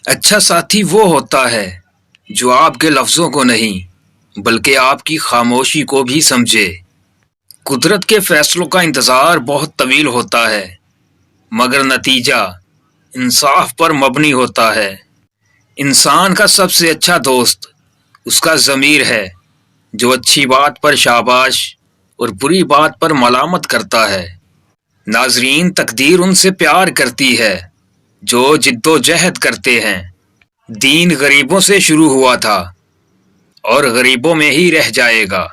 اچھا ساتھی وہ ہوتا ہے جو آپ کے لفظوں کو نہیں بلکہ آپ کی خاموشی کو بھی سمجھے۔ قدرت کے فیصلوں کا انتظار بہت طویل ہوتا ہے، مگر نتیجہ انصاف پر مبنی ہوتا ہے۔ انسان کا سب سے اچھا دوست اس کا ضمیر ہے، جو اچھی بات پر شاباش اور بری بات پر ملامت کرتا ہے۔ ناظرین، تقدیر ان سے پیار کرتی ہے جو جد و جہد کرتے ہیں۔ دین غریبوں سے شروع ہوا تھا اور غریبوں میں ہی رہ جائے گا۔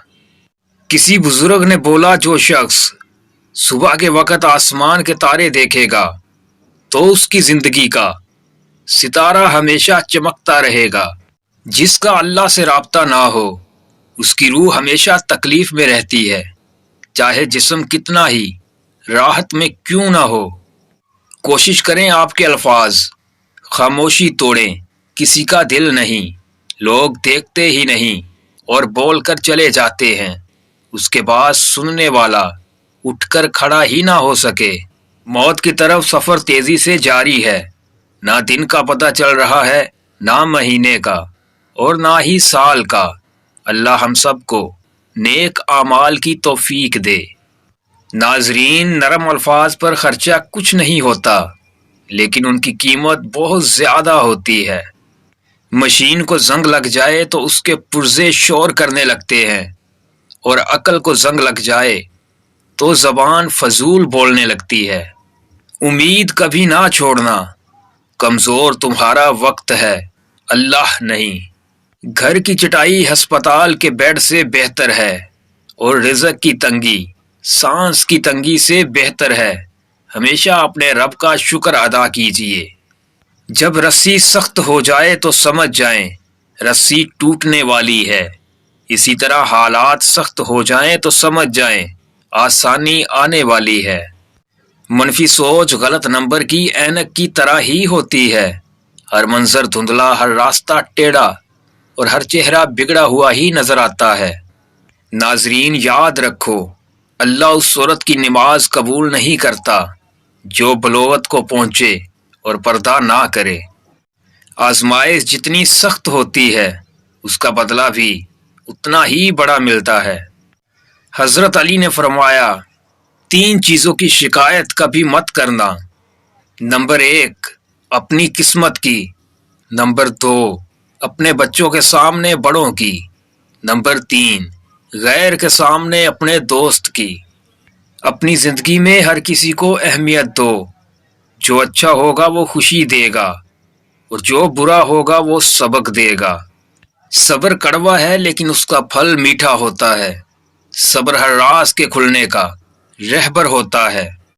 کسی بزرگ نے بولا، جو شخص صبح کے وقت آسمان کے تارے دیکھے گا تو اس کی زندگی کا ستارہ ہمیشہ چمکتا رہے گا۔ جس کا اللہ سے رابطہ نہ ہو اس کی روح ہمیشہ تکلیف میں رہتی ہے، چاہے جسم کتنا ہی راحت میں کیوں نہ ہو۔ کوشش کریں آپ کے الفاظ خاموشی توڑیں، کسی کا دل نہیں۔ لوگ دیکھتے ہی نہیں اور بول کر چلے جاتے ہیں، اس کے بعد سننے والا اٹھ کر کھڑا ہی نہ ہو سکے۔ موت کی طرف سفر تیزی سے جاری ہے، نہ دن کا پتہ چل رہا ہے، نہ مہینے کا اور نہ ہی سال کا۔ اللہ ہم سب کو نیک اعمال کی توفیق دے۔ ناظرین، نرم الفاظ پر خرچہ کچھ نہیں ہوتا، لیکن ان کی قیمت بہت زیادہ ہوتی ہے۔ مشین کو زنگ لگ جائے تو اس کے پرزے شور کرنے لگتے ہیں، اور عقل کو زنگ لگ جائے تو زبان فضول بولنے لگتی ہے۔ امید کبھی نہ چھوڑنا، کمزور تمہارا وقت ہے، اللہ نہیں۔ گھر کی چٹائی ہسپتال کے بیڈ سے بہتر ہے، اور رزق کی تنگی سانس کی تنگی سے بہتر ہے۔ ہمیشہ اپنے رب کا شکر ادا کیجیے۔ جب رسی سخت ہو جائے تو سمجھ جائیں رسی ٹوٹنے والی ہے، اسی طرح حالات سخت ہو جائیں تو سمجھ جائیں آسانی آنے والی ہے۔ منفی سوچ غلط نمبر کی اینک کی طرح ہی ہوتی ہے، ہر منظر دھندلا، ہر راستہ ٹیڑھا اور ہر چہرہ بگڑا ہوا ہی نظر آتا ہے۔ ناظرین، یاد رکھو، اللہ اس عورت کی نماز قبول نہیں کرتا جو بلوغت کو پہنچے اور پردہ نہ کرے۔ آزمائش جتنی سخت ہوتی ہے اس کا بدلہ بھی اتنا ہی بڑا ملتا ہے۔ حضرت علی نے فرمایا، 3 چیزوں کی شکایت کبھی مت کرنا۔ نمبر 1، اپنی قسمت کی۔ نمبر 2، اپنے بچوں کے سامنے بڑوں کی۔ نمبر 3، غیر کے سامنے اپنے دوست کی۔ اپنی زندگی میں ہر کسی کو اہمیت دو۔ جو اچھا ہوگا وہ خوشی دے گا، اور جو برا ہوگا وہ سبق دے گا۔ صبر کڑوا ہے لیکن اس کا پھل میٹھا ہوتا ہے۔ صبر ہر راز کے کھلنے کا رہبر ہوتا ہے۔